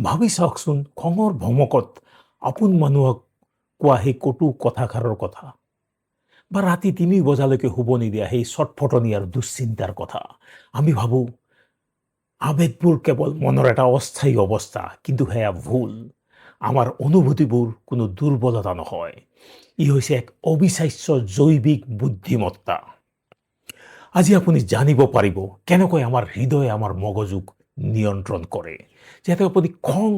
ভাবি চাওকচোন, খঙৰ ভমকত আপোন মানুহক কোৱা সেই কটু কথাষাৰৰ কথা, বা ৰাতি ৩ বজালৈকে শুব নিদিয়া সেই ছটফটনি আৰু দুশ্চিন্তাৰ কথা। আমি ভাবোঁ আবেগবোৰ কেৱল মনৰ এটা অস্থায়ী অৱস্থা, কিন্তু সেয়া ভুল। আমাৰ অনুভূতিবোৰ কোনো দুৰ্বলতা নহয়, ই হৈছে এক অবিশ্বাস্য জৈৱিক বুদ্ধিমত্তা। আজি আপুনি জানিব পাৰিব কেনেকৈ আমাৰ হৃদয়ে আমাৰ মগজুক নিয়ন্ত্ৰণ কৰে। যাতে আপুনি খং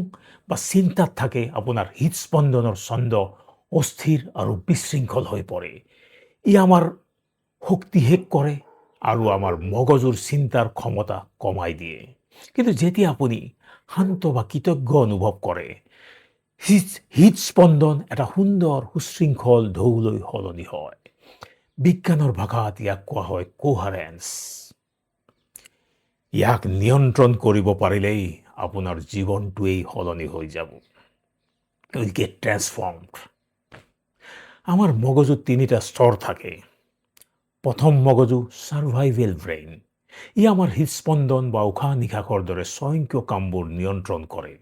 বা চিন্তাত থাকে, আপোনাৰ হৃদস্পন্দনৰ ছন্দ অস্থিৰ আৰু বিশৃংখল হৈ পৰে। ই আমাৰ শক্তি শেষ কৰে আৰু আমাৰ মগজুৰ চিন্তাৰ ক্ষমতা কমাই দিয়ে। কিন্তু যেতিয়া আপুনি শান্ত বা কৃতজ্ঞ অনুভৱ কৰে, হৃদস্পন্দন এটা সুন্দৰ সুশৃংখল ঢৌলৈ সলনি হয়। বিজ্ঞানৰ ভাষাত ইয়াক কোৱা হয় কোহাৰেন্স। ইয়াক নিয়ন্ত্ৰণ কৰিব পাৰিলেই আপোনাৰ জীৱনটোৱেই সলনি হৈ যাব। Will get transformed. আমাৰ মগজুত ৩টা স্তৰ থাকে। প্ৰথম মগজু ছাৰ্ভাইভেল ব্ৰেইন। ই আমাৰ হৃদস্পন্দন বা উশাহ নিশাহৰ দৰে স্বয়ংক্ৰিয় কামবোৰ নিয়ন্ত্ৰণ কৰে।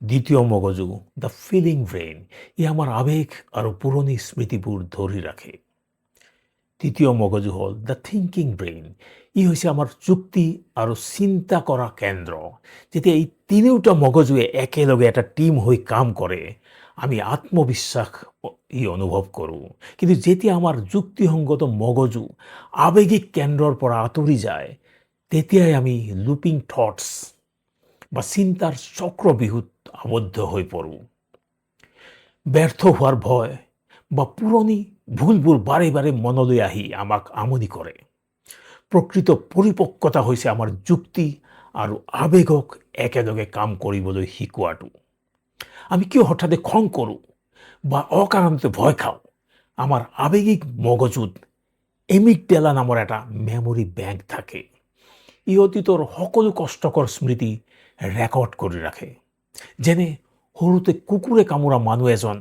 দ্বিতীয় মগজু দ্য ফিলিং ব্ৰেইন। ই আমাৰ আৱেগ আৰু পুৰণি স্মৃতিবোৰ ধৰি ৰাখে। তৃতীয় মগজু হ'ল দ্য থিংকিং ব্ৰেইন। ই হৈছে আমাৰ যুক্তি আৰু চিন্তা কৰা কেন্দ্ৰ। যেতিয়া এই তিনিওটা মগজুৱে একেলগে এটা টীম হৈ কাম কৰে, আমি আত্মবিশ্বাস অনুভৱ কৰোঁ। কিন্তু যেতিয়া আমাৰ যুক্তিসংগত মগজু আৱেগিক কেন্দ্ৰৰ পৰা আঁতৰি যায়, তেতিয়াই আমি লুপিং থটছ বা চিন্তাৰ চক্ৰবিহুত আবদ্ধ হৈ পৰোঁ। ব্যৰ্থ হোৱাৰ ভয় বা পুৰণি ভুলবোৰ বাৰে বাৰে মনলৈ আহি আমাক আমনি কৰে। প্ৰকৃত পৰিপক্কতা হৈছে আমাৰ যুক্তি আৰু আৱেগক একেলগে কাম কৰিবলৈ শিকোৱাটো। আমি কিয় হঠাতে খং কৰোঁ বা অকাৰণতে ভয় খাওঁ? আমাৰ আৱেগিক মগজুত এমিগডেলা নামৰ এটা মেমৰি বেংক থাকে। ই অতীতৰ সকলো কষ্টকৰ স্মৃতি ৰেকৰ্ড কৰি ৰাখে। যেনে সৰুতে কুকুৰে কামোৰা মানুহ এজন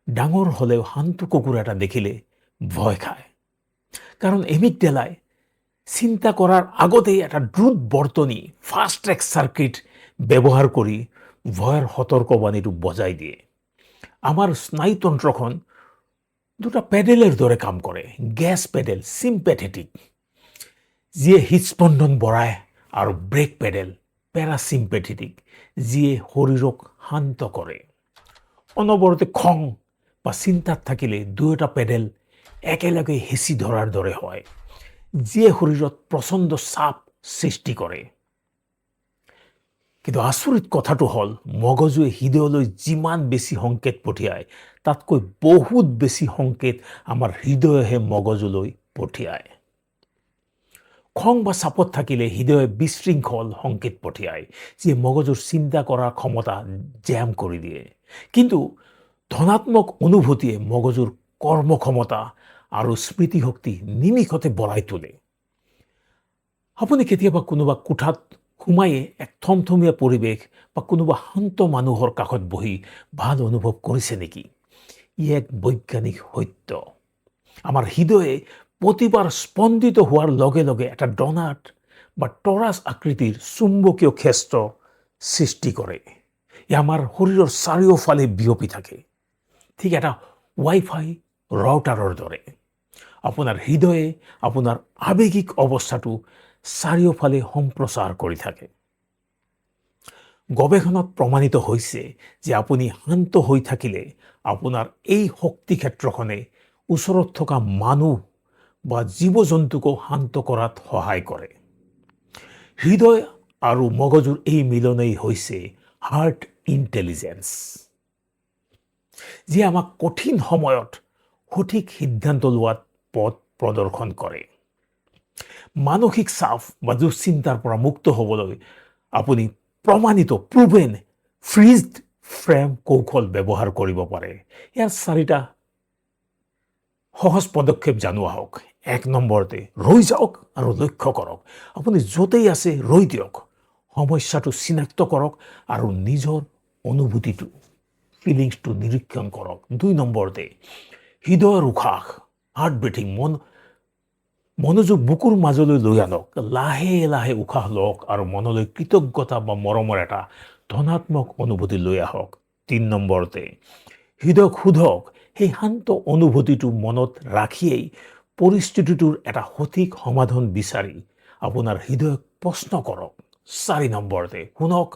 ডাঙৰ হ'লেও শান্ত কুকুৰ এটা দেখিলে ভয় খায়। কাৰণ এমিগডেলাই চিন্তা কৰাৰ আগতেই এটা দ্ৰুত বৰ্তনী ফাষ্ট ট্ৰেক চাৰ্কিট ব্যৱহাৰ কৰি ভয়ৰ সতৰ্কবাণীটো বজাই দিয়ে। আমাৰ স্নায়ুতন্ত্ৰখন দুটা পেডেলৰ দৰে কাম কৰে। গেছ পেডেল চিম্পেথেটিক, যিয়ে হৃদস্পন্দন বঢ়ায়, আৰু ব্ৰেক পেডেল পেৰাচিম্পেথেটিক, যিয়ে শৰীৰক শান্ত কৰে। অনবৰতে খং বা চিন্তাত থাকিলে দুয়োটা পেডেল একেলগে হেঁচি ধৰাৰ দৰে হয়, যিয়ে শৰীৰত প্ৰচণ্ড চাপ সৃষ্টি কৰে। কিন্তু আচৰিত কথাটো হ'ল, মগজুৱে হৃদয়লৈ যিমান বেছি সংকেত পঠিয়ায়, তাতকৈ বহুত বেছি সংকেত আমাৰ হৃদয়েহে মগজুলৈ পঠিয়ায়। খং বা চাপত থাকিলে হৃদয়ে বিশৃংখল সংকেত পঠিয়ায়, যিয়ে মগজুৰ চিন্তা কৰাৰ ক্ষমতা জেম কৰি দিয়ে। কিন্তু ধনাত্মক অনুভূতিয়ে মগজুৰ কৰ্মক্ষমতা আৰু স্মৃতিশক্তি নিমিষতে বঢ়াই তোলে। আপুনি কেতিয়াবা কোনোবা কোঠাত সোমায়ে এক থমথমীয়া পৰিৱেশ বা কোনোবা শান্ত মানুহৰ কাষত বহি ভাল অনুভৱ কৰিছে নেকি? ই এক বৈজ্ঞানিক সত্য। আমাৰ হৃদয়ে প্ৰতিবাৰ স্পন্দিত হোৱাৰ লগে লগে এটা ডনাট বা টৰাছ আকৃতিৰ চুম্বকীয় ক্ষেত্ৰ সৃষ্টি কৰে। ই আমাৰ শৰীৰৰ চাৰিওফালে বিয়পি থাকে, ঠিক এটা ৱাইফাই ৰাউটাৰৰ দৰে। আপোনাৰ হৃদয়ে আপোনাৰ আৱেগিক অৱস্থাটো চাৰিওফালে সম্প্ৰচাৰ কৰি থাকে। গৱেষণাত প্ৰমাণিত হৈছে যে আপুনি শান্ত হৈ থাকিলে আপোনাৰ এই শক্তি ক্ষেত্ৰখনে ওচৰত থকা মানুহ বা জীৱ জন্তুকো শান্ত কৰাত সহায় কৰে। হৃদয় আৰু মগজুৰ এই মিলনেই হৈছে হাৰ্ট ইণ্টেলিজেন্স, যিয়ে আমাক কঠিন সময়ত সঠিক সিদ্ধান্ত লোৱাত পথ প্ৰদৰ্শন কৰে। মানসিক চাপ বা দুশ্চিন্তাৰ পৰা মুক্ত হ'বলৈ আপুনি প্ৰমাণিত ফ্ৰিজড ফ্ৰেম কৌশল ব্যৱহাৰ কৰিব পাৰে। ইয়াৰ 4টা সহজ পদক্ষেপ জানো আহক। 1 নম্বৰতে ৰৈ যাওক আৰু লক্ষ্য কৰক। আপুনি য'তেই আছে ৰৈ দিয়ক, সমস্যাটো চিনাক্ত কৰক আৰু নিজৰ অনুভূতিটো ফিলিংছটো নিৰীক্ষণ কৰক। 2 নম্বৰতে হৃদয়ৰ উশাহ হাৰ্ট ব্ৰিথিং, মনোযোগ বুকুৰ মাজলৈ লৈ আনক। লাহে লাহে উশাহ লওক আৰু মনলৈ কৃতজ্ঞতা বা মৰমৰ এটা ধনাত্মক অনুভূতি লৈ আহক। ৩ নম্বৰতে হৃদয়ক সোধক, সেই শান্ত অনুভূতিটো মনত ৰাখিয়েই পৰিস্থিতিটোৰ এটা সঠিক সমাধান বিচাৰি আপোনাৰ হৃদয়ক প্ৰশ্ন কৰক। ৪ নম্বৰতে শুনক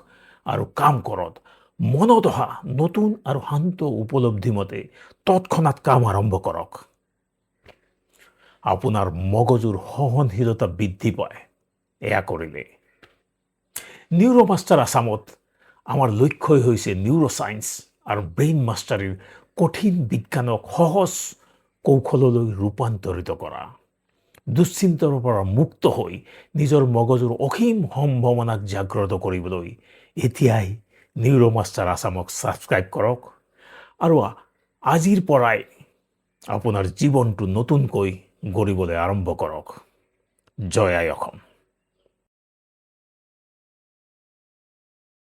আৰু কাম কৰক। মনত অহা নতুন আৰু শান্ত উপলব্ধি মতে তৎক্ষণাৎ কাম আৰম্ভ কৰক। আপোনাৰ মগজুৰ সহনশীলতা বৃদ্ধি পায় এয়া কৰিলে। নিউৰো মাষ্টাৰ আছামত আমাৰ লক্ষ্যই হৈছে নিউৰো ছায়েন্স আৰু ব্ৰেইন মাষ্টাৰীৰ কঠিন বিজ্ঞানক সহজ কৌশললৈ ৰূপান্তৰিত কৰা। দুশ্চিন্তাৰ পৰা মুক্ত হৈ নিজৰ মগজুৰ অসীম সম্ভাৱনাক জাগ্ৰত কৰিবলৈ এতিয়াই নিউৰো মাষ্টাৰ আছামক ছাবস্ক্ৰাইব কৰক আৰু আজিৰ পৰাই আপোনাৰ জীৱনটো নতুনকৈ গঢ়িবলৈ আৰম্ভ কৰক। জয় আই অসম।